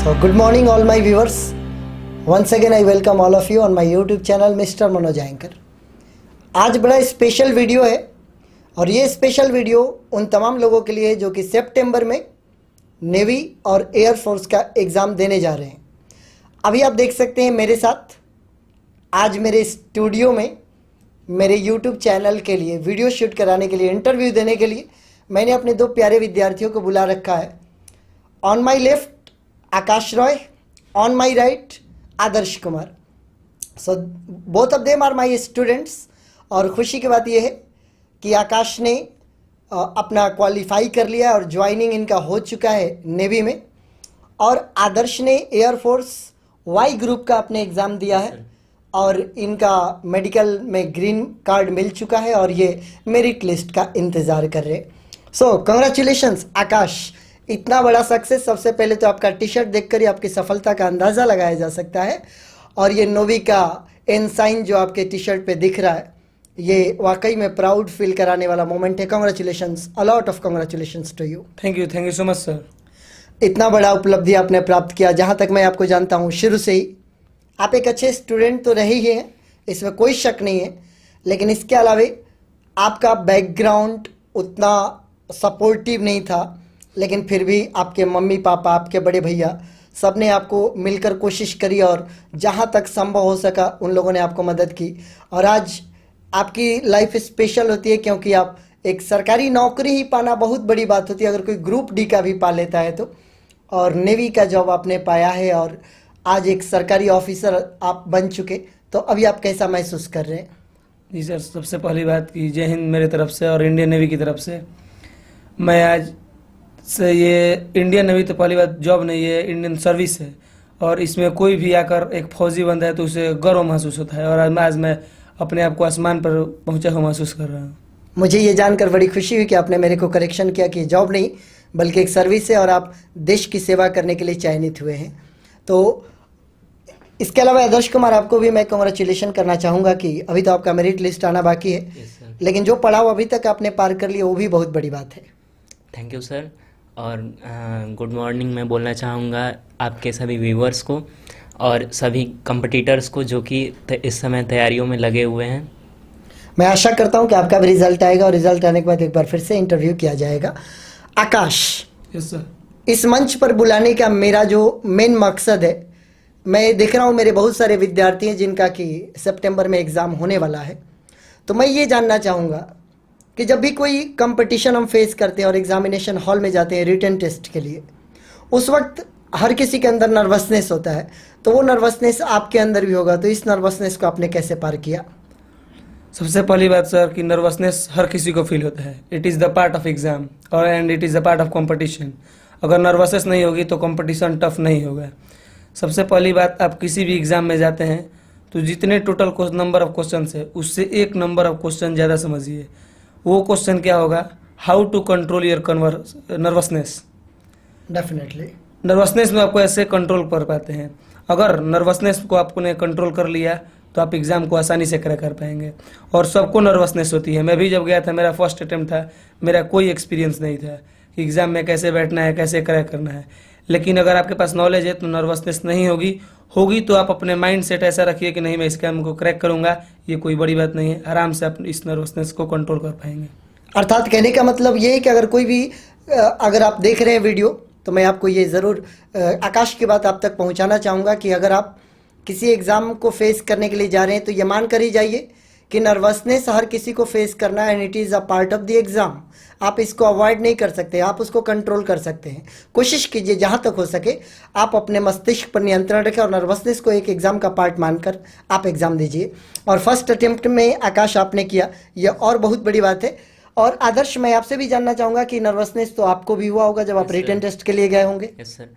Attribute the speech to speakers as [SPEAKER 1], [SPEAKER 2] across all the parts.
[SPEAKER 1] So good morning all my viewers. Once again I welcome all of you on my YouTube channel Mr. Manoj Anchor. आज बड़ा special video है और ये special video उन तमाम लोगों के लिए जो कि सितंबर में नेवी और एयरफोर्स का एग्ज़ाम देने जा रहे हैं। अभी आप देख सकते हैं मेरे साथ आज मेरे स्टूडियो में मेरे YouTube चैनल के लिए वीडियो शूट कराने के लिए इंटरव्यू देने के लिए मैंने अपने दो प्यारे विद्यार्थियों को बुला रखा है। On my left Akash Roy, on my right Adarsh Kumar. So both of them are my students. और खुशी की बात यह है कि आकाश ने अपना क्वालिफाई कर लिया और ज्वाइनिंग इनका हो चुका है नेवी में, और आदर्श ने एयरफोर्स वाई ग्रुप का अपने एग्ज़ाम दिया है और इनका मेडिकल में ग्रीन कार्ड मिल चुका है और ये मेरिट लिस्ट का इंतज़ार कर रहे हैं। सो कंग्रेचुलेशंस आकाश, इतना बड़ा सक्सेस। सबसे पहले तो आपका टी शर्ट देखकर ही आपकी सफलता का अंदाज़ा लगाया जा सकता है, और ये नोवी का एनसाइन जो आपके टी शर्ट पे दिख रहा है ये वाकई में प्राउड फील कराने वाला मोमेंट है। Congratulations, a lot of congratulations to you.
[SPEAKER 2] Thank you so much sir.
[SPEAKER 1] इतना बड़ा उपलब्धि आपने प्राप्त किया। जहाँ तक मैं आपको जानता हूँ शुरू से ही आप एक अच्छे स्टूडेंट तो रहे ही हैं, इसमें कोई शक नहीं है, लेकिन इसके अलावा आपका बैकग्राउंड उतना सपोर्टिव नहीं था, लेकिन फिर भी आपके मम्मी पापा, आपके बड़े भैया सब ने आपको मिलकर कोशिश करी और जहाँ तक संभव हो सका उन लोगों ने आपको मदद की। और आज आपकी लाइफ स्पेशल होती है क्योंकि आप एक सरकारी नौकरी ही पाना बहुत बड़ी बात होती है अगर कोई ग्रुप डी का भी पा लेता है तो, और नेवी का जॉब आपने पाया है और आज एक सरकारी ऑफिसर आप बन चुके, तो अभी आप कैसा महसूस कर रहे हैं?
[SPEAKER 2] जी सर, सबसे पहली बात कि जय हिंद मेरी तरफ से और इंडियन नेवी की तरफ से। मैं आज से ये इंडियन नेवी तो पहली बात जॉब नहीं है, इंडियन सर्विस है, और इसमें कोई भी आकर एक फौजी बनता है तो उसे गर्व महसूस होता है, और आज मैं अपने आप को आसमान पर पहुंचा हुआ महसूस कर रहा हूँ।
[SPEAKER 1] मुझे ये जानकर बड़ी खुशी हुई कि आपने मेरे को करेक्शन किया कि जॉब नहीं बल्कि एक सर्विस है और आप देश की सेवा करने के लिए चयनित हुए हैं। तो इसके अलावा आदर्श कुमार, आपको भी मैं कांग्रेचुलेशन करना चाहूँगा कि अभी तो आपका मेरिट लिस्ट आना बाकी है, लेकिन जो पड़ाव अभी तक आपने पार कर लिया वो भी बहुत बड़ी बात है।
[SPEAKER 3] Thank you sir. और गुड मॉर्निंग मैं बोलना चाहूँगा आपके सभी व्यूवर्स को और सभी कंपटीटर्स को जो कि इस समय तैयारियों में लगे हुए हैं।
[SPEAKER 1] मैं आशा करता हूं कि आपका भी रिजल्ट आएगा और रिजल्ट आने के बाद एक बार फिर से इंटरव्यू किया जाएगा। आकाश,
[SPEAKER 2] यस सर।
[SPEAKER 1] इस मंच पर बुलाने का मेरा जो मेन मकसद है, मैं देख रहा हूं मेरे बहुत सारे विद्यार्थी हैं जिनका कि सितंबर में एग्ज़ाम होने वाला है, तो मैं ये जानना चाहूँगा कि जब भी कोई कंपटीशन हम फेस करते हैं और एग्जामिनेशन हॉल में जाते हैं रिटन टेस्ट के लिए, उस वक्त हर किसी के अंदर नर्वसनेस होता है, तो वो नर्वसनेस आपके अंदर भी होगा, तो इस नर्वसनेस को आपने कैसे पार किया?
[SPEAKER 2] सबसे पहली बात सर कि नर्वसनेस हर किसी को फील होता है। It is the part of exam और and it is the part of competition. अगर नर्वसनेस नहीं होगी तो कंपटीशन टफ नहीं होगा। सबसे पहली बात, आप किसी भी एग्ज़ाम में जाते हैं तो जितने टोटल नंबर ऑफ क्वेश्चन है उससे एक नंबर ऑफ क्वेश्चन ज़्यादा समझिए। वो क्वेश्चन क्या होगा? How to control your nervousness.
[SPEAKER 1] Definitely
[SPEAKER 2] nervousness में आपको ऐसे कंट्रोल कर पाते हैं। अगर नर्वसनेस को आपने कंट्रोल कर लिया तो आप एग्ज़ाम को आसानी से क्रैक कर पाएंगे। और सबको नर्वसनेस होती है। मैं भी जब गया था, मेरा फर्स्ट अटैम्प्ट था, मेरा कोई एक्सपीरियंस नहीं था कि एग्ज़ाम में कैसे बैठना है, कैसे क्रैक करना है। लेकिन अगर आपके पास नॉलेज है तो नर्वसनेस नहीं होगी तो आप अपने माइंड सेट ऐसा रखिए कि नहीं, मैं इस काम को क्रैक करूँगा, ये कोई बड़ी बात नहीं है, आराम से आप इस नर्वसनेस को कंट्रोल कर पाएंगे।
[SPEAKER 1] अर्थात कहने का मतलब ये है कि अगर कोई भी अगर आप देख रहे हैं वीडियो, तो मैं आपको ये ज़रूर आकाश की बात आप तक पहुंचाना चाहूँगा कि अगर आप किसी एग्ज़ाम को फेस करने के लिए जा रहे हैं तो ये मान कर ही जाइए कि नर्वसनेस हर किसी को फेस करना है, and it is a part of the exam. आप इसको अवॉइड नहीं कर सकते, आप उसको कंट्रोल कर सकते हैं। कोशिश कीजिए जहाँ तक हो सके आप अपने मस्तिष्क पर नियंत्रण रखें और नर्वसनेस को एक एग्ज़ाम का पार्ट मानकर आप एग्ज़ाम दीजिए। और फर्स्ट अटेम्प्ट में आकाश आपने किया, यह और बहुत बड़ी बात है। और आदर्श, मैं आपसे भी जानना चाहूँगा कि नर्वसनेस तो आपको भी हुआ होगा जब आप रिटन टेस्ट के लिए गए होंगे।
[SPEAKER 3] Yes sir.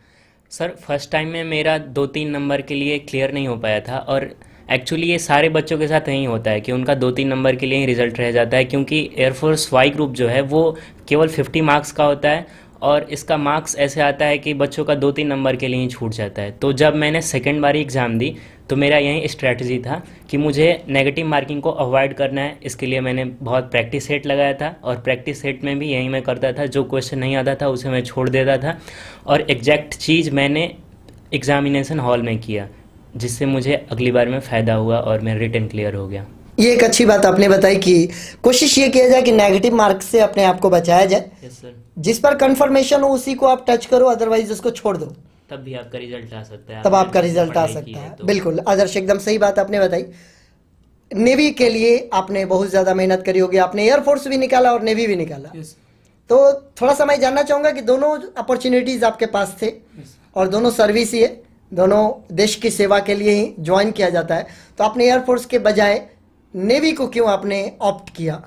[SPEAKER 3] Sir first time में मेरा 2-3 नंबर के लिए क्लियर नहीं हो पाया था, और एक्चुअली ये सारे बच्चों के साथ नहीं होता है कि उनका 2-3 नंबर के लिए ही रिजल्ट रह जाता है, क्योंकि एयरफोर्स वाई ग्रुप जो है वो केवल 50 मार्क्स का होता है और इसका मार्क्स ऐसे आता है कि बच्चों का 2-3 नंबर के लिए ही छूट जाता है। तो जब मैंने सेकेंड बारी एग्ज़ाम दी तो मेरा यही स्ट्रैटेजी था कि मुझे नेगेटिव मार्किंग को अवॉइड करना है। इसके लिए मैंने बहुत प्रैक्टिस सेट लगाया था, और प्रैक्टिस सेट में भी यही मैं करता था, जो क्वेश्चन नहीं आता था उसे मैं छोड़ देता था, और एग्जैक्ट चीज़ मैंने एग्ज़ामिनेशन हॉल में किया, जिससे मुझे अगली बार में फ़ायदा हुआ और मेरा रिटन क्लियर हो गया।
[SPEAKER 1] ये एक अच्छी बात आपने बताई कि कोशिश ये किया जाए कि नेगेटिव मार्क्स से अपने आप को बचाया जाए।
[SPEAKER 3] Yes sir.
[SPEAKER 1] जिस पर कंफर्मेशन हो उसी को आप टच करो, अदरवाइज उसको छोड़ दो,
[SPEAKER 3] तब भी आपका रिजल्ट आ सकता है।
[SPEAKER 1] तब आपका रिजल्ट आ
[SPEAKER 3] पढ़ाई की
[SPEAKER 1] सकता है।
[SPEAKER 3] तो।
[SPEAKER 1] बिल्कुल आदर्श, एकदम सही बात आपने बताई। नेवी के लिए आपने बहुत ज़्यादा मेहनत करी होगी, आपने एयरफोर्स भी निकाला और नेवी भी निकाला।
[SPEAKER 2] यस
[SPEAKER 1] तो थोड़ा सा मैं जानना चाहूँगा कि दोनों अपॉर्चुनिटीज़ आपके पास थे और दोनों सर्विस ही है, दोनों देश की सेवा के लिए ही ज्वाइन किया जाता है, तो आपने एयरफोर्स के बजाय नेवी को क्यों आपने ऑप्ट किया?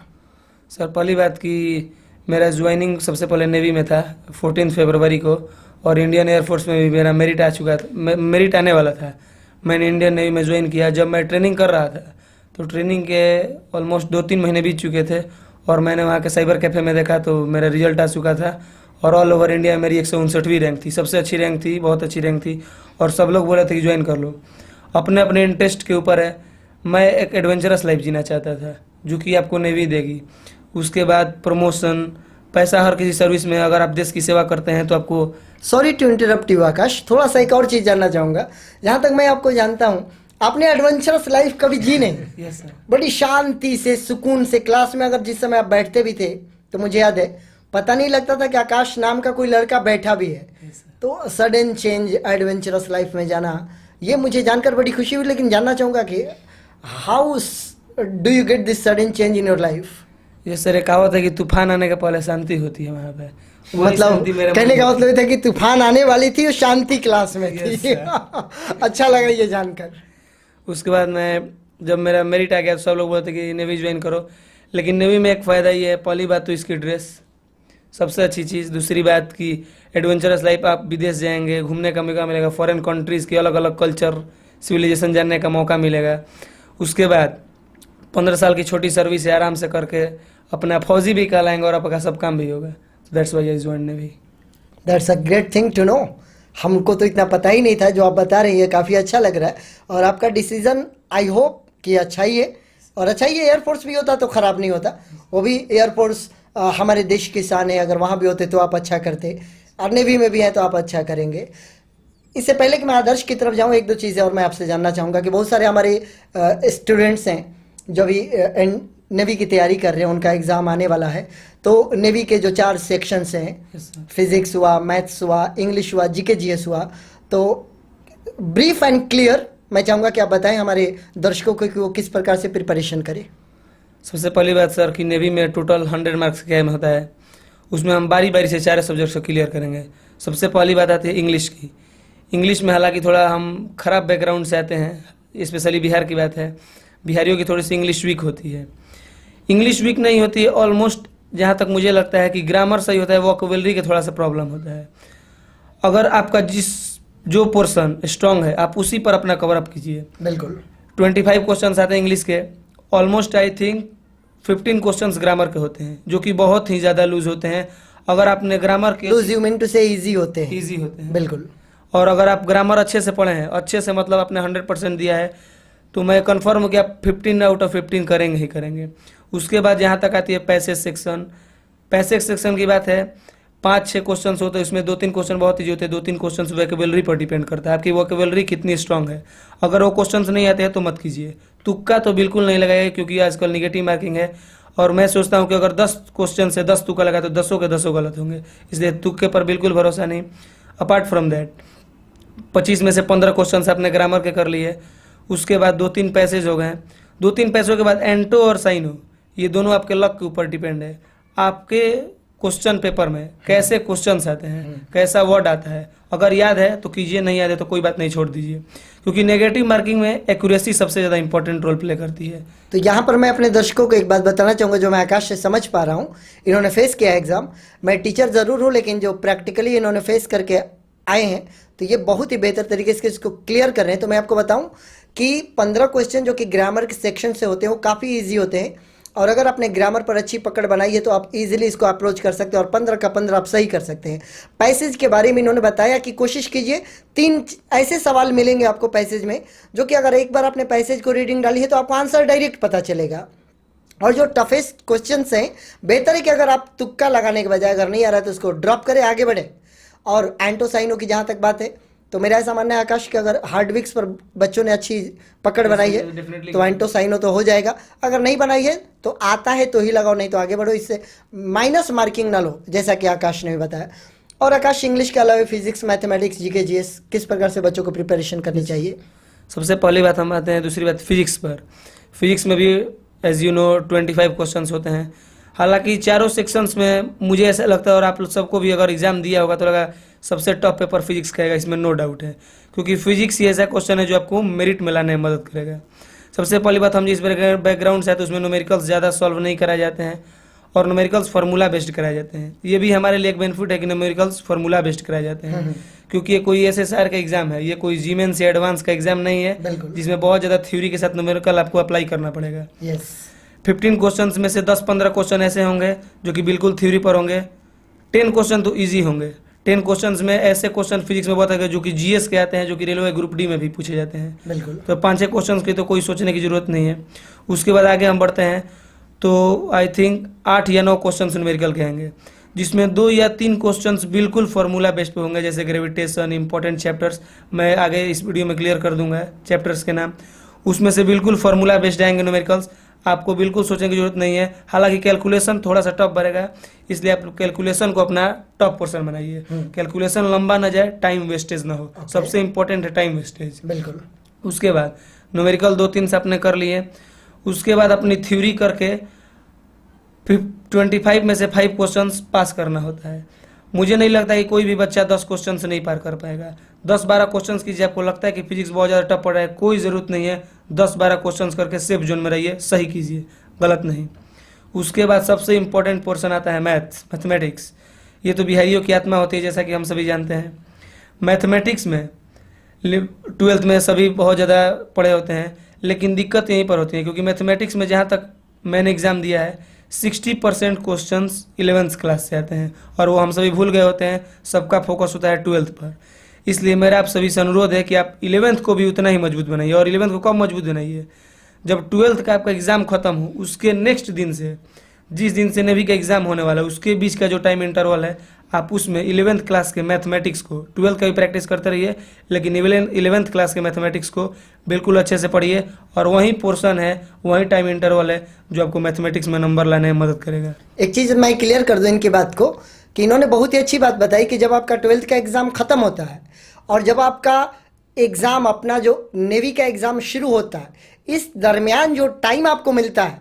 [SPEAKER 2] सर, पहली बात कि मेरा ज्वाइनिंग सबसे पहले नेवी में था 14 फरवरी को, और इंडियन एयरफोर्स में भी मेरा मेरिट आ चुका था, मेरिट आने वाला था। मैंने इंडियन नेवी में ज्वाइन किया। जब मैं ट्रेनिंग कर रहा था तो ट्रेनिंग के ऑलमोस्ट 2-3 महीने बीत चुके थे और मैंने वहाँ के साइबर कैफ़े में देखा तो मेरा रिजल्ट आ चुका था और ऑल ओवर इंडिया में मेरी 159वीं रैंक थी, सबसे अच्छी रैंक थी, बहुत अच्छी रैंक थी। और सब लोग बोले थे कि ज्वाइन कर लो, अपने अपने इंटरेस्ट के ऊपर है। मैं एक एडवेंचरस लाइफ जीना चाहता था जो कि आपको नेवी देगी। उसके बाद प्रमोशन, पैसा हर किसी सर्विस में, अगर आप देश की सेवा करते हैं तो आपको।
[SPEAKER 1] सॉरी टू इंटरप्ट यू आकाश, थोड़ा सा एक और चीज़ जानना चाहूँगा। जहाँ तक मैं आपको जानता हूँ, आपने एडवेंचरस लाइफ कभी जी नहीं।
[SPEAKER 2] Yes sir.
[SPEAKER 1] बड़ी शांति से, सुकून से, क्लास में अगर जिस समय आप बैठते भी थे तो मुझे याद है, पता नहीं लगता था कि आकाश नाम का कोई लड़का बैठा भी है। तो सडन चेंज, एडवेंचरस लाइफ में जाना, ये मुझे जानकर बड़ी खुशी हुई। लेकिन जानना चाहूँगा कि how do you get this sudden change in your life?
[SPEAKER 2] ये सर, एक कहावत है कि तूफान आने के पहले शांति होती है वहाँ पे। वही
[SPEAKER 1] मतलब
[SPEAKER 2] शांति मेरे
[SPEAKER 1] कहने
[SPEAKER 2] मन
[SPEAKER 1] का
[SPEAKER 2] में
[SPEAKER 1] मतलब ये था कि तूफान आने वाली थी और शांति क्लास में थी।
[SPEAKER 2] Yes, sir.
[SPEAKER 1] अच्छा लगा ये जानकर।
[SPEAKER 2] उसके बाद मैं, जब मेरा मेरिट आ गया तो सब लोग बोलते कि नेवी ज्वाइन करो। लेकिन नेवी में एक फ़ायदा ये है, पहली बात तो इसकी ड्रेस सबसे अच्छी चीज़। दूसरी बात कि एडवेंचरस लाइफ, आप विदेश जाएंगे, घूमने का मौका मिलेगा, फॉरेन कंट्रीज़ के अलग अलग कल्चर, सिविलाइजेशन जानने का मौका मिलेगा। उसके बाद 15 साल की छोटी सर्विस है, आराम से करके अपना फौजी भी कहलाएंगे और आपका सब काम भी होगा। That's why I join navy.
[SPEAKER 1] That's a great thing to know. हमको तो इतना पता ही नहीं था, जो आप बता रही है काफ़ी अच्छा लग रहा है। और आपका डिसीजन आई होप कि अच्छा ही है, और अच्छा ही है। एयरफोर्स भी होता तो ख़राब नहीं होता, वो भी एयरफोर्स हमारे देश की शान है। अगर वहाँ भी होते तो आप अच्छा करते, और नेवी में भी हैं तो आप अच्छा करेंगे। इससे पहले कि मैं आदर्श की तरफ जाऊँ, एक दो चीज़ें और मैं आपसे जानना चाहूँगा कि बहुत सारे हमारे स्टूडेंट्स हैं जो भी नेवी की तैयारी कर रहे हैं, उनका एग्ज़ाम आने वाला है। तो नेवी के जो 4 सेक्शंस हैं, फिजिक्स हुआ, मैथ्स हुआ, इंग्लिश हुआ, जीके जीएस हुआ, तो ब्रीफ एंड क्लियर मैं चाहूँगा कि आप बताएं हमारे दर्शकों को कि वो किस प्रकार से प्रिपरेशन करें।
[SPEAKER 2] सबसे पहली बात सर कि नेवी में टोटल 100 मार्क्स का एम होता है, उसमें हम बारी बारी से 4 सब्जेक्ट्स को क्लियर करेंगे। सबसे पहली बात आती है इंग्लिश की। इंग्लिश में हालांकि थोड़ा हम खराब बैकग्राउंड से आते हैं, स्पेशली बिहार की बात है, बिहारियों की थोड़ी सी इंग्लिश वीक होती है। इंग्लिश वीक नहीं होती है, ऑलमोस्ट जहाँ तक मुझे लगता है कि ग्रामर सही होता है, वोकैबुलरी का थोड़ा सा प्रॉब्लम होता है। अगर आपका जो पोर्शन स्ट्रांग है आप उसी पर अपना कवर अप कीजिए।
[SPEAKER 1] बिल्कुल
[SPEAKER 2] 25 क्वेश्चंस आते हैं इंग्लिश के, almost I think 15 questions grammar के होते हैं, जो कि बहुत ही ज़्यादा लूज होते हैं। अगर आपने ग्रामर के
[SPEAKER 1] लूज यू मीन टू से इजी होते हैं।
[SPEAKER 2] ईजी होते हैं
[SPEAKER 1] बिल्कुल।
[SPEAKER 2] और अगर आप ग्रामर अच्छे से पढ़े हैं, अच्छे से मतलब आपने 100% दिया है, तो मैं कंफर्म हूँ कि आप 15 आउट ऑफ 15 करेंगे ही करेंगे। उसके बाद जहाँ तक आती है पैसेज सेक्शन, पैसेज सेक्शन की बात है, 5-6 क्वेश्चन होते हैं, उसमें 2-3 क्वेश्चन बहुत ईजी होते हैं, 2-3 क्वेश्चन वोकैबुलरी पर डिपेंड करता है, आपकी वोकैबुलरी कितनी स्ट्रांग है। अगर वो क्वेश्चन नहीं आते हैं तो मत कीजिए, तुक्का तो बिल्कुल नहीं लगाइए, क्योंकि आजकल निगेटिव मार्किंग है। और मैं सोचता हूँ कि अगर 10 क्वेश्चन से 10 तुक्का लगा तो 10 के 10 गलत होंगे, इसलिए तुक्के पर बिल्कुल भरोसा नहीं। अपार्ट फ्रॉम दैट 25 में से 15 क्वेश्चन आपने ग्रामर के कर लिए, उसके बाद 2-3 पैसेज हो गए, 2-3 पैसेज के बाद एंटो और साइनो, ये दोनों आपके लक के ऊपर डिपेंड है। आपके क्वेश्चन पेपर में कैसे क्वेश्चंस आते हैं, कैसा वर्ड आता है, अगर याद है तो कीजिए, नहीं याद है तो कोई बात नहीं, छोड़ दीजिए, क्योंकि नेगेटिव मार्किंग में एक्यूरेसी सबसे ज़्यादा इंपॉर्टेंट रोल प्ले करती है।
[SPEAKER 1] तो यहाँ पर मैं अपने दर्शकों को एक बात बताना चाहूँगा, जो मैं आकाश से समझ पा रहा हूँ। इन्होंने फेस किया है एग्ज़ाम, मैं टीचर ज़रूर हूँ, लेकिन जो प्रैक्टिकली इन्होंने फेस करके आए हैं, तो ये बहुत ही बेहतर तरीके से इसको क्लियर कर रहे हैं। तो मैं आपको बताऊँ कि 15 क्वेश्चन जो कि ग्रामर के सेक्शन से होते हैं वो काफ़ी ईजी होते हैं, और अगर आपने ग्रामर पर अच्छी पकड़ बनाई है तो आप इजीली इसको अप्रोच कर सकते हैं और 15 का 15 आप सही कर सकते हैं। पैसेज के बारे में इन्होंने बताया कि कोशिश कीजिए 3 ऐसे सवाल मिलेंगे आपको पैसेज में, जो कि अगर एक बार आपने पैसेज को रीडिंग डाली है तो आपको आंसर डायरेक्ट पता चलेगा। और जो टफेस्ट क्वेश्चंस हैं, बेहतर है कि अगर आप तुक्का लगाने के बजाय अगर नहीं आ रहा है तो उसको ड्रॉप करें, आगे बढ़े। और एंटो साइनो की जहाँ तक बात है, तो मेरा ऐसा मानना है आकाश कि अगर हार्डविक्स पर बच्चों ने अच्छी पकड़ बनाई है
[SPEAKER 2] definitely
[SPEAKER 1] तो एंटो साइनो तो हो जाएगा। अगर नहीं बनाई है तो आता है तो ही लगाओ, नहीं तो आगे बढ़ो, इससे माइनस मार्किंग ना लो, जैसा कि आकाश ने भी बताया। और आकाश, इंग्लिश के अलावा फिजिक्स, मैथमेटिक्स, जीके, जीएस किस प्रकार से बच्चों को प्रिपरेशन करनी चाहिए?
[SPEAKER 2] सबसे पहली बात हम आते हैं, दूसरी बात फिजिक्स पर। फिजिक्स में भी एज यू नो 25 क्वेश्चंस होते हैं। हालांकि चारों सेक्शंस में मुझे ऐसा लगता है, और आप लोग सबको भी अगर एग्जाम दिया होगा तो लगा सबसे टफ पेपर फिजिक्स का है, इसमें नो डाउट है, क्योंकि फिजिक्स ही ऐसा क्वेश्चन है जो आपको मेरिट में लाने में मदद करेगा। सबसे पहली बात, हम जिस बैकग्राउंड से आते हैं उसमें न्यूमेरिकल्स ज़्यादा सॉल्व नहीं कराए जाते हैं और न्यूमेरिकल्स फार्मूला बेस्ड कराए जाते हैं। ये भी हमारे लिए एक बेनिफिट है कि न्यूमेरिकल्स फार्मूला बेस्ड कराए जाते हैं, क्योंकि ये कोई एसएसआर का एग्जाम है, ये कोई जीमेंस या एडवांस का एग्जाम नहीं है
[SPEAKER 1] बिल्कुल।
[SPEAKER 2] जिसमें बहुत ज़्यादा थ्योरी के साथ न्यूमेरिकल आपको अप्लाई करना पड़ेगा।
[SPEAKER 1] यस।
[SPEAKER 2] 15 क्वेश्चंस में से 10-15 क्वेश्चन ऐसे होंगे जो कि बिल्कुल थ्योरी पर होंगे। 10 क्वेश्चन तो इजी होंगे। 10 क्वेश्चंस में ऐसे क्वेश्चन फिजिक्स में बहुत आएंगे जो कि जीएस के आते हैं, जो कि रेलवे ग्रुप डी में भी पूछे जाते हैं।
[SPEAKER 1] बिल्कुल।
[SPEAKER 2] तो 5-6 क्वेश्चन की तो कोई सोचने की जरूरत नहीं है। उसके बाद आगे हम बढ़ते हैं तो आई थिंक 8 या 9 क्वेश्चन न्यूमेरिकल के आएंगे, जिसमें 2 या 3 क्वेश्चंस बिल्कुल फार्मूला बेस्ड पे होंगे, जैसे ग्रेविटेशन, इंपॉर्टेंट चैप्टर्स। मैं आगे इस वीडियो में क्लियर कर दूंगा चैप्टर्स के नाम। उसमें से बिल्कुल फार्मूला बेस्ड आएंगे न्यूमेरिकल्स, आपको बिल्कुल सोचने की जरूरत नहीं है। हालांकि कैलकुलेशन थोड़ा सा टफ बढ़ेगा, इसलिए आप कैलकुलेशन को अपना टॉप पोर्शन बनाइए। कैलकुलेशन लंबा ना जाए, टाइम वेस्टेज ना हो, सबसे इंपॉर्टेंट है टाइम वेस्टेज।
[SPEAKER 1] बिल्कुल।
[SPEAKER 2] उसके बाद न्यूमेरिकल 2-3 से आपने कर लिए। उसके बाद अपनी थ्योरी करके 25 में से 5 क्वेश्चंस पास करना होता है। मुझे नहीं लगता कि कोई भी बच्चा 10 क्वेश्चन से नहीं पार कर पाएगा। 10-12 क्वेश्चंस कीजिए। आपको लगता है कि फिजिक्स बहुत ज़्यादा टफ पड़ रहा है, कोई ज़रूरत नहीं है, 10-12 क्वेश्चंस करके सेफ जोन में रहिए, सही कीजिए, गलत नहीं। उसके बाद सबसे इंपॉर्टेंट पोर्शन आता है मैथमेटिक्स। ये तो बिहारियों की आत्मा होती है, जैसा कि हम सभी जानते हैं। मैथमेटिक्स में 12th में सभी बहुत ज़्यादा पढ़े होते हैं, लेकिन दिक्कत यहीं पर होती है, क्योंकि मैथमेटिक्स में जहाँ तक मैंने एग्ज़ाम दिया है 60% क्वेश्चंस 11th क्लास से आते हैं, और वो हम सभी भूल गए होते हैं। सबका फोकस होता है 12th पर। इसलिए मेरा आप सभी से अनुरोध है कि आप 11th को भी उतना ही मजबूत बनाइए। और 11th को कब मजबूत बनाइए? जब 12th का आपका एग्ज़ाम खत्म हो, उसके नेक्स्ट दिन से, जिस दिन से नेवी का एग्ज़ाम होने वाला है, उसके बीच का जो टाइम इंटरवल है, आप उसमें 11th क्लास के मैथमेटिक्स को, 12th का भी प्रैक्टिस करते रहिए, लेकिन 11th क्लास के मैथमेटिक्स को बिल्कुल अच्छे से पढ़िए। और वही पोर्शन है, वही टाइम इंटरवल है जो आपको मैथमेटिक्स में नंबर लाने में मदद करेगा।
[SPEAKER 1] एक चीज़ मैं क्लियर कर दूं इनकी बात को, कि इन्होंने बहुत ही अच्छी बात बताई कि जब आपका 12th का एग्ज़ाम ख़त्म होता है और जब आपका एग्ज़ाम, अपना जो नेवी का एग्ज़ाम शुरू होता है, इस दरमियान जो टाइम आपको मिलता है,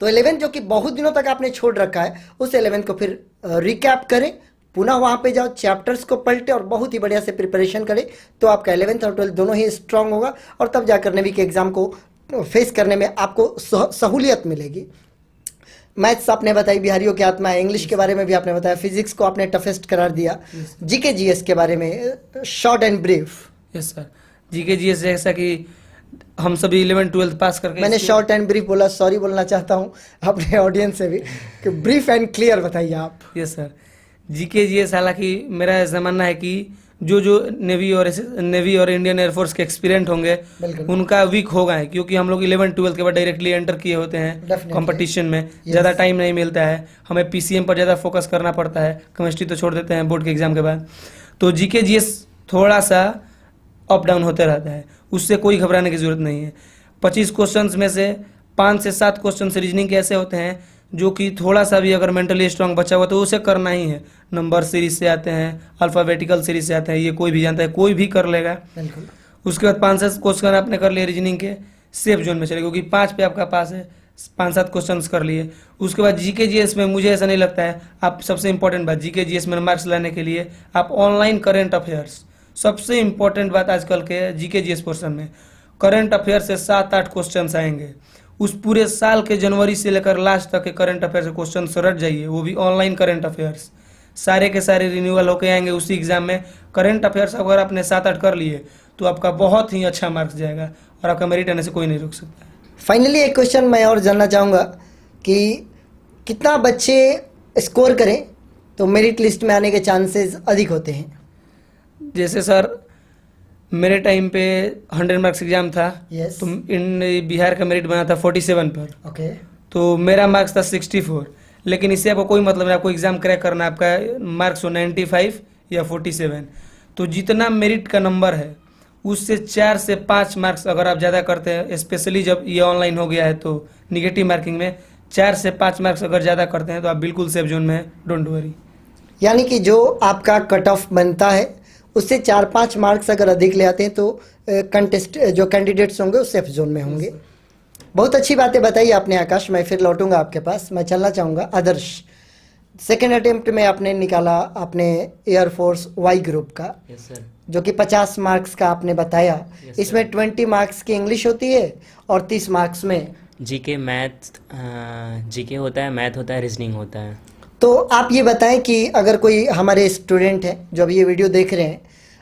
[SPEAKER 1] तो 11th जो कि बहुत दिनों तक आपने छोड़ रखा है, उस 11th को फिर रिकैप करें, पुनः वहाँ पे जाओ, चैप्टर्स को पलटे और बहुत ही बढ़िया से प्रिपरेशन करें, तो आपका 11th और 12th दोनों ही स्ट्रांग होगा और तब जाकर नेवी के एग्ज़ाम को फेस करने में आपको सहूलियत मिलेगी। मैथ्स आपने बताई बिहारियों की आत्मा है, इंग्लिश के बारे में भी आपने बताया, फिजिक्स को आपने टफेस्ट करार दिया, जीके जीएस के बारे में short and brief.
[SPEAKER 2] Yes sir, GK GS जैसा कि हम सभी 11th-12th पास करके,
[SPEAKER 1] मैंने शॉर्ट एंड ब्रीफ बोला, सॉरी बोलना चाहता हूँ अपने ऑडियंस से भी कि ब्रीफ एंड क्लियर बताइए आप।
[SPEAKER 2] यस सर, जीके जीएस, हालांकि मेरा ऐसा मानना है कि जो नेवी और इंडियन एयरफोर्स के एक्सपीरियंट होंगे उनका वीक होगा है, क्योंकि हम लोग 11th-12th के बाद डायरेक्टली एंटर किए होते हैं कंपटीशन में। ज़्यादा टाइम नहीं मिलता है, हमें पीसीएम पर ज़्यादा फोकस करना पड़ता है, केमिस्ट्री तो छोड़ देते हैं बोर्ड के एग्जाम के बाद। तो जीके जीएस थोड़ा सा अप डाउन होते रहता है, उससे कोई घबराने की जरूरत नहीं है। 25 क्वेश्चन में से 5 से 7 क्वेश्चन रीजनिंग के ऐसे होते हैं जो कि थोड़ा सा भी अगर मेंटली स्ट्रांग बच्चा हुआ तो उसे करना ही है। नंबर सीरीज से आते हैं, अल्फ़ाबेटिकल सीरीज से आते हैं, ये कोई भी जानता है, कोई भी कर लेगा। उसके बाद 5-7 क्वेश्चन आपने कर लिए रीजनिंग के, सेफ जोन में चले, क्योंकि 5 पे आपका पास है, 5-7 क्वेश्चन कर लिए। उसके बाद जीके जीएस में मुझे ऐसा नहीं लगता है, आप सबसे इंपॉर्टेंट बात जीके जीएस में मार्क्स लाने के लिए आप ऑनलाइन करेंट अफेयर्स, सबसे इंपॉर्टेंट बात आजकल के जीके जीएस पोर्शन में करंट अफेयर से 7-8 क्वेश्चन आएंगे। उस पूरे साल के जनवरी से लेकर लास्ट तक के करंट अफेयर से क्वेश्चन रट जाइए, वो भी ऑनलाइन करंट अफेयर्स, सारे के सारे रिन्यूअल होके आएंगे उसी एग्जाम में। करंट अफेयर्स अगर आपने 7-8 कर लिए तो आपका बहुत ही अच्छा मार्क्स जाएगा और आपका मेरिट आने से कोई नहीं रोक सकता है।
[SPEAKER 1] फाइनली एक क्वेश्चन मैं और जानना चाहूँगा कि कितना बच्चे स्कोर करें तो मेरिट लिस्ट में आने के चांसेस अधिक होते हैं?
[SPEAKER 2] जैसे सर मेरे टाइम पे 100 मार्क्स एग्जाम था,
[SPEAKER 1] Yes.
[SPEAKER 2] तो इन बिहार का मेरिट बना था 47 पर,
[SPEAKER 1] ओके।
[SPEAKER 2] तो मेरा मार्क्स था 64। लेकिन इससे आपको कोई मतलब नहीं, आपको एग्जाम क्रैक करना, आपका मार्क्स हो 95 या 47। तो जितना मेरिट का नंबर है उससे 4 से 5 मार्क्स अगर आप ज़्यादा करते हैं, स्पेशली जब ये ऑनलाइन हो गया है तो निगेटिव मार्किंग में 4 से 5 मार्क्स अगर ज़्यादा करते हैं तो आप बिल्कुल सेफ जोन में हैं, डोंट वरी।
[SPEAKER 1] यानी कि जो आपका कट ऑफ बनता है उससे 4-5 मार्क्स अगर अधिक ले आते हैं तो कंटेस्ट जो कैंडिडेट्स होंगे वो सेफ जोन में होंगे। बहुत अच्छी बातें बताई आपने आकाश। मैं फिर लौटूंगा आपके पास। मैं चलना चाहूँगा आदर्श। सेकेंड अटेम्प्ट में आपने निकाला अपने एयरफोर्स वाई ग्रुप का,
[SPEAKER 3] यस सर।
[SPEAKER 1] जो कि 50 मार्क्स का आपने बताया।
[SPEAKER 3] Yes,
[SPEAKER 1] इसमें 20 मार्क्स की इंग्लिश होती है और 30 मार्क्स में
[SPEAKER 3] जीके मैथ, जीके होता है, मैथ होता है, रीजनिंग होता है।
[SPEAKER 1] तो आप ये बताएं कि अगर कोई हमारे स्टूडेंट हैं जो अभी ये वीडियो देख रहे हैं,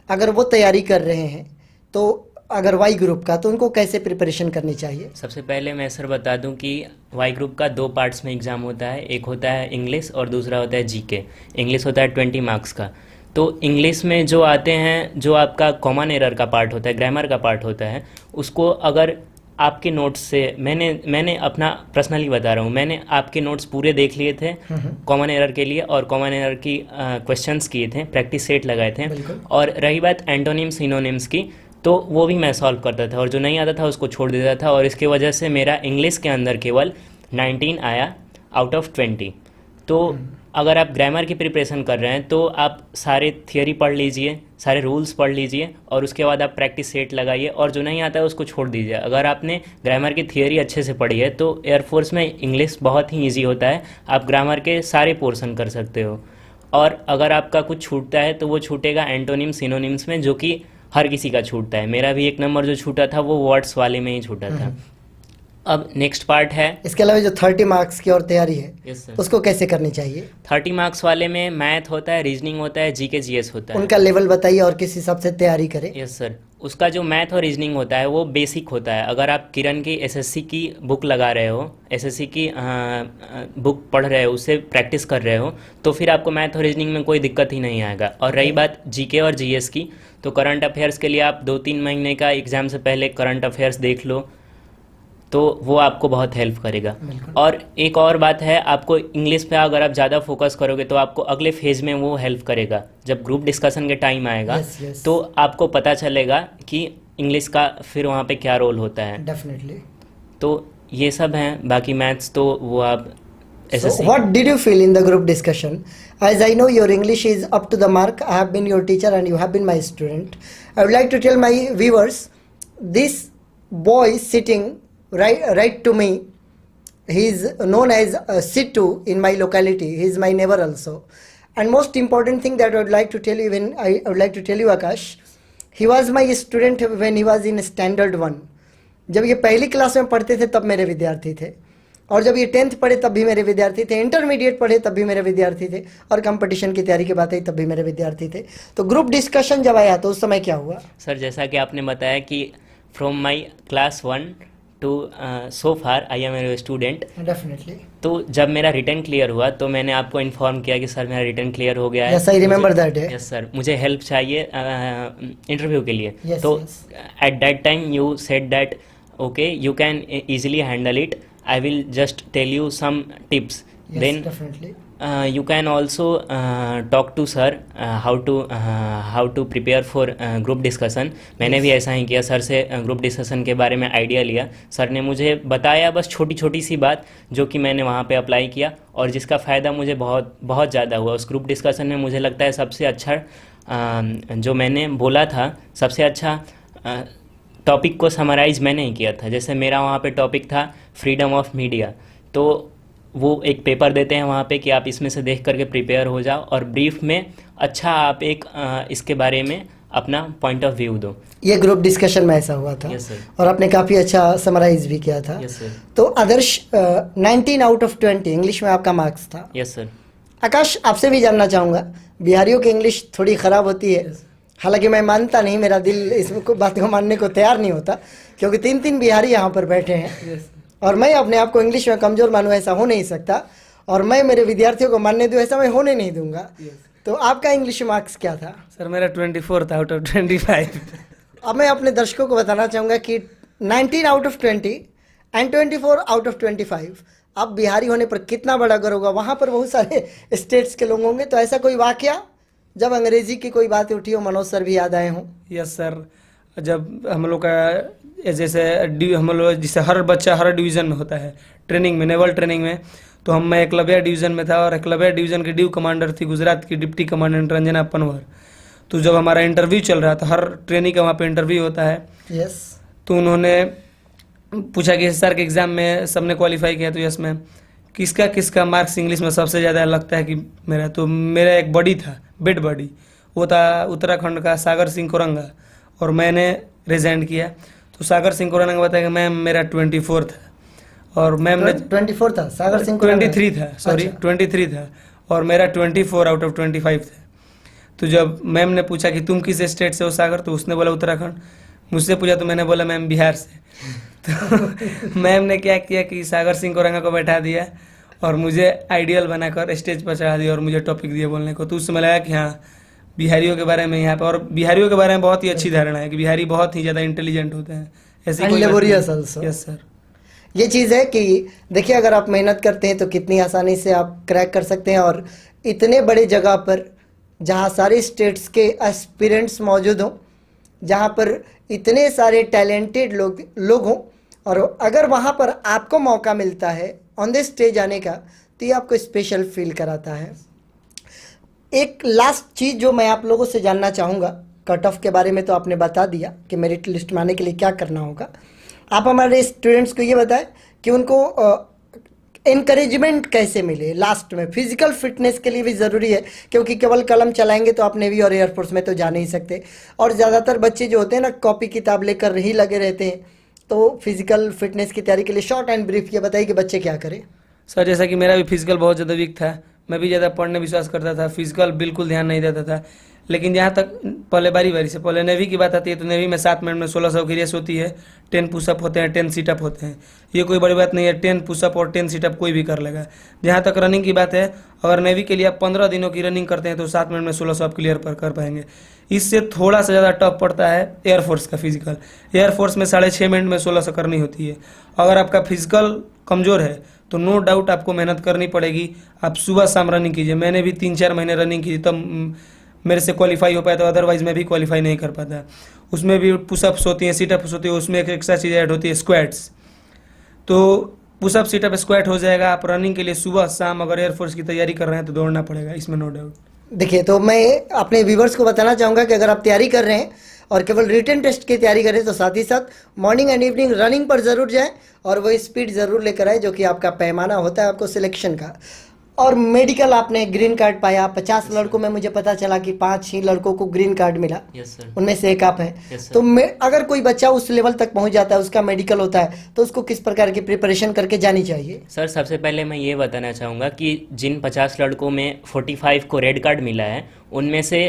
[SPEAKER 1] अगर वो तैयारी कर रहे हैं तो अगर वाई ग्रुप का, तो उनको कैसे प्रिपरेशन करनी चाहिए?
[SPEAKER 3] सबसे पहले मैं सर बता दूं कि वाई ग्रुप का 2 पार्ट्स में एग्ज़ाम होता है। एक होता है इंग्लिश और दूसरा होता है जीके। इंग्लिश होता है 20 मार्क्स का। तो इंग्लिश में जो आते हैं, जो आपका कॉमन एरर का पार्ट होता है, ग्रामर का पार्ट होता है, उसको अगर आपके नोट्स से मैंने अपना पर्सनली बता रहा हूँ, मैंने आपके नोट्स पूरे देख लिए थे कॉमन एरर के लिए, और कॉमन एरर की क्वेश्चंस किए थे, प्रैक्टिस सेट लगाए थे। और रही बात एंटोनिम्स सिनोनिम्स की, तो वो भी मैं सॉल्व करता था, और जो नहीं आता था उसको छोड़ देता था, और इसके वजह से मेरा इंग्लिश के अंदर केवल 19 आया आउट ऑफ 20। तो अगर आप ग्रामर की प्रिपरेशन कर रहे हैं तो आप सारे थियोरी पढ़ लीजिए, सारे रूल्स पढ़ लीजिए, और उसके बाद आप प्रैक्टिस सेट लगाइए, और जो नहीं आता है उसको छोड़ दीजिए। अगर आपने ग्रामर की थियोरी अच्छे से पढ़ी है तो एयरफोर्स में इंग्लिश बहुत ही ईजी होता है, आप ग्रामर के सारे पोर्शन कर सकते हो। और अगर आपका कुछ छूटता है तो वो छूटेगा एंटोनिम सिनोनिम्स में, जो कि हर किसी का छूटता है। मेरा भी 1 नंबर जो छूटा था वो वर्ड्स वाले में ही छूटा था। अब नेक्स्ट पार्ट है,
[SPEAKER 1] इसके अलावा जो 30 मार्क्स की और तैयारी है,
[SPEAKER 3] यस सर,
[SPEAKER 1] उसको कैसे करनी चाहिए?
[SPEAKER 3] 30 मार्क्स वाले में मैथ होता है, रीजनिंग होता है, जीके जीएस होता है।
[SPEAKER 1] उनका लेवल बताइए और किस हिसाब से तैयारी करें।
[SPEAKER 3] यस सर, उसका जो मैथ और रीजनिंग होता है वो बेसिक होता है। अगर आप किरण की एसएससी की बुक लगा रहे हो, एसएससी की बुक पढ़ रहे हो, उससे प्रैक्टिस कर रहे हो, तो फिर आपको मैथ और रीजनिंग में कोई दिक्कत ही नहीं आएगा। और रही बात जीके और जीएस की, तो करंट अफेयर्स के लिए आप 2-3 महीने का एग्ज़ाम से पहले करंट अफेयर्स देख लो, तो वो आपको बहुत हेल्प करेगा। और एक और बात है, आपको इंग्लिश पे अगर आप ज़्यादा फोकस करोगे तो आपको अगले फेज में वो हेल्प करेगा। जब ग्रुप डिस्कशन के टाइम आएगा तो आपको पता चलेगा कि इंग्लिश का फिर वहाँ पे क्या रोल होता है।
[SPEAKER 1] डेफिनेटली।
[SPEAKER 3] तो ये सब हैं, बाकी मैथ्स तो वो आप
[SPEAKER 1] So what did you feel in the group discussion? As I know your English is up to the mark. I have been your teacher and you have been my student. I would like to tell my viewers, this boy sitting right to me, he is known as Sittu in my locality. He is my neighbor also. And most important thing that I would like to tell you, when I would like to tell you, Akash, he was my student when he was in standard 1. जब ये पहली class में पढ़ते थे तब मेरे विद्यार्थी थे, और जब ये 10th पढ़े तब भी मेरे विद्यार्थी थे, इंटरमीडिएट पढ़े तब भी मेरे विद्यार्थी थे, और कंपटीशन की तैयारी की बात आई तब भी मेरे विद्यार्थी थे। तो ग्रुप डिस्कशन जब आया तो उस समय क्या हुआ?
[SPEAKER 3] सर, जैसा कि आपने बताया कि from my class 1 to so far I am a student.
[SPEAKER 1] Definitely.
[SPEAKER 3] तो जब मेरा रिटर्न क्लियर हुआ तो मैंने आपको इन्फॉर्म किया कि सर मेरा रिटर्न क्लियर हो गया है।
[SPEAKER 1] Yes, I remember that day.
[SPEAKER 3] Yes sir, मुझे हेल्प चाहिए इंटरव्यू के लिए।
[SPEAKER 1] Yes,
[SPEAKER 3] तो
[SPEAKER 1] yes.
[SPEAKER 3] At that time you said that okay you can easily handle it, I will just tell you some tips.
[SPEAKER 1] Yes,
[SPEAKER 3] Then
[SPEAKER 1] definitely.
[SPEAKER 3] You can also talk to sir how to prepare for group discussion. मैंने भी ऐसा ही किया, sir से group discussion के बारे में idea लिया। Sir ने मुझे बताया बस छोटी छोटी सी बात, जो कि मैंने वहाँ पे अप्लाई किया, और जिसका फ़ायदा मुझे बहुत बहुत ज़्यादा हुआ। उस ग्रुप डिस्कशन में मुझे लगता है सबसे अच्छा जो मैंने बोला था, सबसे अच्छा टॉपिक को समराइज मैंने ही किया था। जैसे मेरा वहाँ पे टॉपिक था फ्रीडम ऑफ मीडिया, तो वो एक पेपर देते हैं वहाँ पे कि आप इसमें से देख करके प्रिपेयर हो जाओ, और ब्रीफ में अच्छा आप एक इसके बारे में अपना पॉइंट ऑफ व्यू दो।
[SPEAKER 1] ये ग्रुप डिस्कशन में ऐसा हुआ था।
[SPEAKER 3] Yes, sir.
[SPEAKER 1] और आपने काफ़ी अच्छा समराइज भी किया था।
[SPEAKER 3] Yes sir.
[SPEAKER 1] तो आदर्श 19 आउट ऑफ 20 इंग्लिश में आपका मार्क्स था।
[SPEAKER 3] Yes sir.
[SPEAKER 1] आकाश, आपसे भी जानना चाहूँगा, बिहारियों की इंग्लिश थोड़ी ख़राब होती है। हालांकि मैं मानता नहीं, मेरा दिल इस बात को मानने को तैयार नहीं होता, क्योंकि 3 बिहारी यहाँ पर बैठे हैं। और मैं अपने आप को इंग्लिश में कमज़ोर मानूँ, ऐसा हो नहीं सकता, और मैं मेरे विद्यार्थियों को मानने दूँ, ऐसा मैं होने नहीं दूंगा। तो आपका इंग्लिश मार्क्स क्या था?
[SPEAKER 2] सर मेरा 24 था आउट ऑफ 25।
[SPEAKER 1] अब मैं अपने दर्शकों को बताना चाहूँगा कि 19 out of 20 and 24 out of 25, आप बिहारी होने पर कितना बड़ा गर्व होगा। वहाँ पर बहुत सारे स्टेट्स के लोग होंगे, तो ऐसा कोई वाकया जब अंग्रेजी की कोई बात उठी हो मनोज सर भी याद आए हों?
[SPEAKER 2] यस सर, जब हम लोग का जैसे हम लोग जैसे हर बच्चा हर डिवीज़न में होता है ट्रेनिंग में, नेवल ट्रेनिंग में, तो मैं एकलव्य डिवीज़न में था और एकलव्य डिवीज़न की ड्यू कमांडर थी गुजरात की डिप्टी कमांडेंट रंजना पनवर। तो जब हमारा इंटरव्यू चल रहा था, हर ट्रेनिंग का वहाँ पे इंटरव्यू होता है,
[SPEAKER 1] यस।
[SPEAKER 2] तो उन्होंने पूछा कि सर के एग्ज़ाम में सबने क्वालिफाई किया, तो यस मैम, किसका किसका मार्क्स इंग्लिश में सबसे ज़्यादा लगता है कि मेरा, तो मेरा एक बॉडी था, बेड बॉडी, वो था उत्तराखंड का सागर सिंह कोरंगा, और मैंने रिजाइन किया। तो सागर सिंह कोरंगा बताया कि मैम मेरा 24 था, और मैम ने
[SPEAKER 1] 24 था, सागर सिंह
[SPEAKER 2] 23 था, सॉरी 23 था, और मेरा 24 आउट ऑफ 25 था। तो जब मैम ने पूछा कि तुम किस स्टेट से हो सागर, तो उसने बोला उत्तराखंड। मुझसे पूछा तो मैंने बोला मैम बिहार से। तो मैम ने क्या किया कि सागर सिंह कोरंगा को बैठा दिया और मुझे आइडियल बनाकर स्टेज पर चढ़ा दिया और मुझे टॉपिक दिया बोलने को। तो उससे लगा कि हाँ, बिहारियों के बारे में यहाँ पर, और बिहारियों के बारे में बहुत ही अच्छी धारणा है कि बिहारी बहुत ही ज़्यादा इंटेलिजेंट होते हैं, ऐसी कोई बात नहीं। यस सर,
[SPEAKER 1] ये चीज़ है कि देखिए अगर आप मेहनत करते हैं तो कितनी आसानी से आप क्रैक कर सकते हैं, और इतने बड़े जगह पर जहाँ सारे स्टेट्स के एस्पिरेंट्स मौजूद हों, जहाँ पर इतने सारे टैलेंटेड लोग हों, और अगर वहाँ पर आपको मौका मिलता है ऑन द स्टेज आने का, तो ये आपको स्पेशल फील कराता है। एक लास्ट चीज़ जो मैं आप लोगों से जानना चाहूँगा, कट ऑफ के बारे में तो आपने बता दिया कि मेरिट लिस्ट में आने के लिए क्या करना होगा। आप हमारे स्टूडेंट्स को ये बताएं कि उनको एनकरेजमेंट कैसे मिले लास्ट में। फिजिकल फिटनेस के लिए भी ज़रूरी है, क्योंकि केवल कलम चलाएंगे तो आप नेवी और एयरफोर्स में तो जा नहीं सकते, और ज़्यादातर बच्चे जो होते हैं ना कॉपी किताब लेकर ही लगे रहते हैं। तो फिजिकल फिटनेस की तैयारी के लिए शॉर्ट एंड ब्रीफ ये बताइए कि बच्चे क्या करें।
[SPEAKER 2] सर जैसा कि मेरा भी फिजिकल बहुत ज़्यादा वीक था, मैं भी ज़्यादा पढ़ने विश्वास करता था, फिजिकल बिल्कुल ध्यान नहीं देता था। लेकिन जहाँ तक पहले बारी से पहले नेवी की बात आती है, तो नेवी में 7 मिनट में 1600 की रेस होती है, 10 पुशअप होते हैं, 10 सीटअप होते हैं। ये कोई बड़ी बात नहीं है, 10 पुशअप और 10 सीटअप कोई भी कर लेगा। जहाँ तक रनिंग की बात है, अगर नेवी के लिए आप 15 दिनों की रनिंग करते हैं तो 7 मिनट में 1600 आप क्लियर कर पाएंगे। इससे थोड़ा सा ज़्यादा टफ पड़ता है एयरफोर्स का फिजिकल। एयरफोर्स में 6.5 मिनट में 1600 करनी होती है। अगर आपका फिजिकल कमज़ोर है तो नो डाउट आपको मेहनत करनी पड़ेगी। आप सुबह शाम रनिंग कीजिए। मैंने भी 3-4 महीने रनिंग की, तब मेरे से क्वालिफाई हो पाया, तो अदरवाइज मैं भी क्वालिफाई नहीं कर पाता। उसमें भी पुशअप्स होती हैं, सीटअप्स होती है, उसमें एक एक्स्ट्रा चीज़ ऐड होती है, स्क्वाट्स। तो पुशअप सीटअप स्क्वाट हो जाएगा। आप रनिंग के लिए सुबह शाम अगर एयरफोर्स की तैयारी कर रहे हैं तो दौड़ना पड़ेगा, इसमें नो डाउट।
[SPEAKER 1] देखिए, तो मैं अपने व्यूवर्स को बताना चाहूँगा कि अगर आप तैयारी कर रहे हैं और केवल रिटन टेस्ट की तैयारी करें, तो साथ ही साथ मॉर्निंग एंड इवनिंग रनिंग पर ज़रूर जाएं और वो स्पीड ज़रूर लेकर आए जो कि आपका पैमाना होता है आपको सिलेक्शन का। और मेडिकल आपने ग्रीन कार्ड पाया, 50 लड़कों में मुझे पता चला कि 5 ही लड़कों को ग्रीन कार्ड मिला।
[SPEAKER 3] Yes sir.
[SPEAKER 1] उनमें से एक आप हैं। तो अगर कोई बच्चा उस लेवल तक पहुंच जाता है, उसका मेडिकल होता है, तो उसको किस प्रकार की प्रिपरेशन करके जानी चाहिए?
[SPEAKER 3] सर सबसे पहले मैं ये बताना चाहूँगा कि जिन 50 लड़कों में 45 को रेड कार्ड मिला है, उनमें से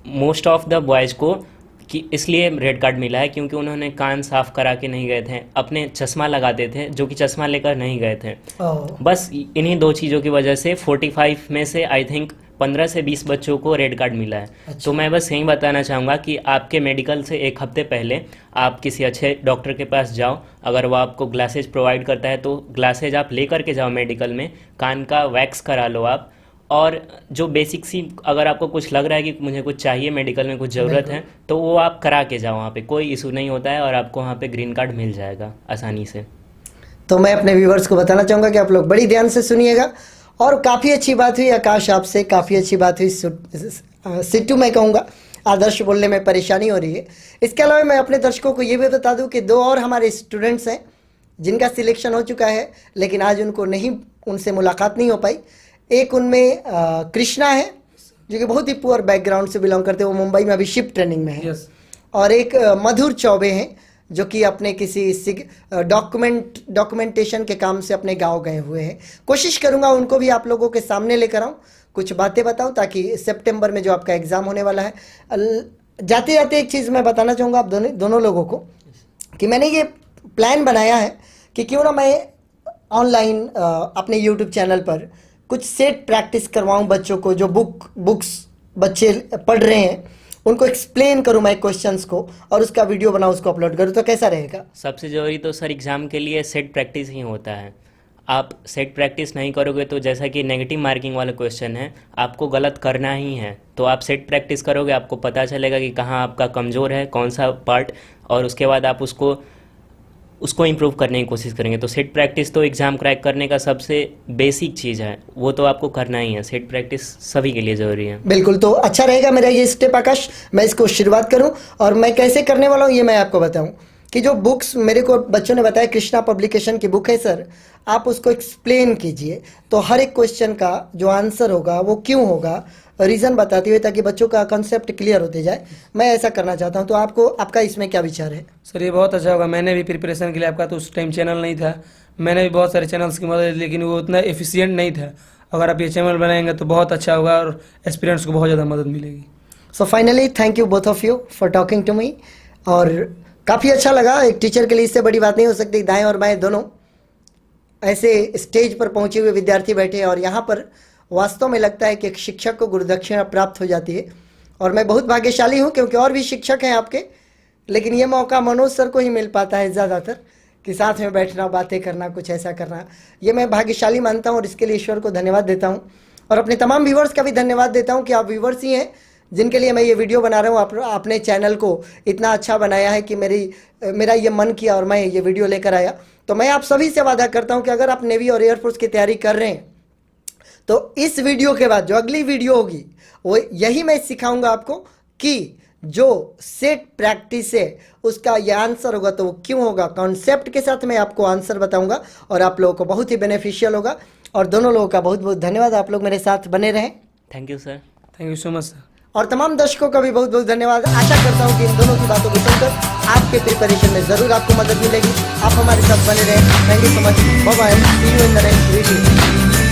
[SPEAKER 3] मोस्ट ऑफ द बॉयज़ को कि इसलिए रेड कार्ड मिला है क्योंकि उन्होंने कान साफ करा के नहीं गए थे, अपने चश्मा लगाते थे, जो कि चश्मा लेकर नहीं गए थे। बस इन्हीं 2 चीज़ों की वजह से 45 में से आई थिंक 15 से 20 बच्चों को रेड कार्ड मिला है। अच्छा। तो मैं बस यही बताना चाहूँगा कि आपके मेडिकल से 1 हफ्ते पहले आप किसी अच्छे डॉक्टर के पास जाओ। अगर वो आपको ग्लासेज प्रोवाइड करता है तो ग्लासेज आप लेकर के जाओ मेडिकल में, कान का वैक्स करा लो आप। और जो बेसिक सी अगर आपको कुछ लग रहा है कि मुझे कुछ चाहिए मेडिकल में, कुछ ज़रूरत है, तो वो आप करा के जाओ। वहाँ पे कोई इशू नहीं होता है और आपको वहाँ पे ग्रीन कार्ड मिल जाएगा आसानी से। तो
[SPEAKER 1] मैं अपने व्यूवर्स को बताना चाहूँगा कि आप लोग बड़ी ध्यान से सुनिएगा। और काफ़ी अच्छी बात हुई आकाश, आपसे काफ़ी अच्छी बात हुई। सिट्टू मैं कहूँगा, आदर्श बोलने में परेशानी हो रही है। इसके अलावा मैं अपने दर्शकों को ये भी बता दूँ कि 2 और हमारे स्टूडेंट्स हैं जिनका सिलेक्शन हो चुका है, लेकिन आज उनसे मुलाकात नहीं हो पाई। एक उनमें कृष्णा है जो कि बहुत ही पुअर बैकग्राउंड से बिलोंग करते हैं, वो मुंबई में अभी शिप ट्रेनिंग में है। और एक मधुर चौबे हैं जो कि अपने किसी डॉक्यूमेंटेशन के काम से अपने गांव गए हुए हैं। कोशिश करूंगा उनको भी आप लोगों के सामने लेकर आऊं, कुछ बातें बताऊं, ताकि सितंबर में जो आपका एग्ज़ाम होने वाला है। जाते जाते एक चीज़ मैं बताना चाहूँगा आप दोनों लोगों को कि मैंने ये प्लान बनाया है कि क्यों ना मैं ऑनलाइन अपने यूट्यूब चैनल पर कुछ सेट प्रैक्टिस करवाऊं बच्चों को, जो बुक्स बच्चे पढ़ रहे हैं उनको एक्सप्लेन करूं मैं क्वेश्चंस को, और उसका वीडियो बनाऊं, उसको अपलोड करूं। तो कैसा रहेगा?
[SPEAKER 3] सबसे ज़रूरी तो सर एग्ज़ाम के लिए सेट प्रैक्टिस ही होता है। आप सेट प्रैक्टिस नहीं करोगे तो जैसा कि नेगेटिव मार्किंग वाला क्वेश्चन है, आपको गलत करना ही है। तो आप सेट प्रैक्टिस करोगे, आपको पता चलेगा कि कहाँ आपका कमज़ोर है, कौन सा पार्ट, और उसके बाद आप उसको इम्प्रूव करने की कोशिश करेंगे। तो सेट प्रैक्टिस तो एग्ज़ाम क्रैक करने का सबसे बेसिक चीज़ है, वो तो आपको करना ही है। सेट प्रैक्टिस सभी के लिए ज़रूरी है।
[SPEAKER 1] बिल्कुल, तो अच्छा रहेगा मेरा ये स्टेप आकाश, मैं इसको शुरुआत करूं और मैं कैसे करने वाला हूं ये मैं आपको बताऊं कि जो बुक्स मेरे को बच्चों ने बताया, कृष्णा पब्लिकेशन की बुक है सर, आप उसको एक्सप्लेन कीजिए। तो हर एक क्वेश्चन का जो आंसर होगा वो क्यों होगा, रीज़न बताते हुए, ताकि बच्चों का कंसेप्ट क्लियर होते जाए। मैं ऐसा करना चाहता हूं, तो आपका इसमें क्या विचार है?
[SPEAKER 2] सर ये बहुत अच्छा होगा। मैंने भी प्रिपरेशन के लिए, आपका तो उस टाइम चैनल नहीं था, मैंने भी बहुत सारे चैनल्स की मदद ली, लेकिन वो उतना एफिशिएंट नहीं था। अगर आप ये चैनल बनाएंगे तो बहुत अच्छा होगा और एस्पिरेंट्स को बहुत ज़्यादा मदद मिलेगी।
[SPEAKER 1] So finally thank you both of you for talking to me, और काफ़ी अच्छा लगा। एक टीचर के लिए इससे बड़ी बात नहीं हो सकती, दाएं और बाएं दोनों ऐसे स्टेज पर पहुंचे हुए विद्यार्थी बैठे, और यहाँ पर वास्तव में लगता है कि एक शिक्षक को गुरुदक्षिणा प्राप्त हो जाती है। और मैं बहुत भाग्यशाली हूँ, क्योंकि और भी शिक्षक हैं आपके, लेकिन ये मौका मनोज सर को ही मिल पाता है ज़्यादातर, कि साथ में बैठना, बातें करना, कुछ ऐसा करना। ये मैं भाग्यशाली मानता हूँ और इसके लिए ईश्वर को धन्यवाद देता हूँ, और अपने तमाम व्यूवर्स का भी धन्यवाद देता हूँ कि आप व्यूवर्स ही हैं जिनके लिए मैं ये वीडियो बना रहा हूँ। आपने चैनल को इतना अच्छा बनाया है कि मेरा ये मन किया और मैं ये वीडियो लेकर आया। तो मैं आप सभी से वादा करता हूँ कि अगर आप नेवी और एयरफोर्स की तैयारी कर रहे हैं, तो इस वीडियो के बाद जो अगली वीडियो होगी वो यही मैं सिखाऊंगा आपको कि जो सेट प्रैक्टिस है उसका ये आंसर होगा तो वो क्यों होगा, कॉन्सेप्ट के साथ मैं आपको आंसर बताऊंगा, और आप लोगों को बहुत ही बेनिफिशियल होगा। और दोनों लोगों का बहुत बहुत धन्यवाद, आप लोग मेरे साथ बने रहें।
[SPEAKER 3] Thank you sir.
[SPEAKER 2] Thank you so much sir.
[SPEAKER 1] और तमाम दर्शकों का भी बहुत बहुत धन्यवाद। आशा करता हूँ कि इन दोनों की बातों को सुनकर आपके प्रिपरेशन में ज़रूर आपको मदद मिलेगी। आप हमारे साथ बने रहें। Thank you so much. Bye bye. See you in the next video.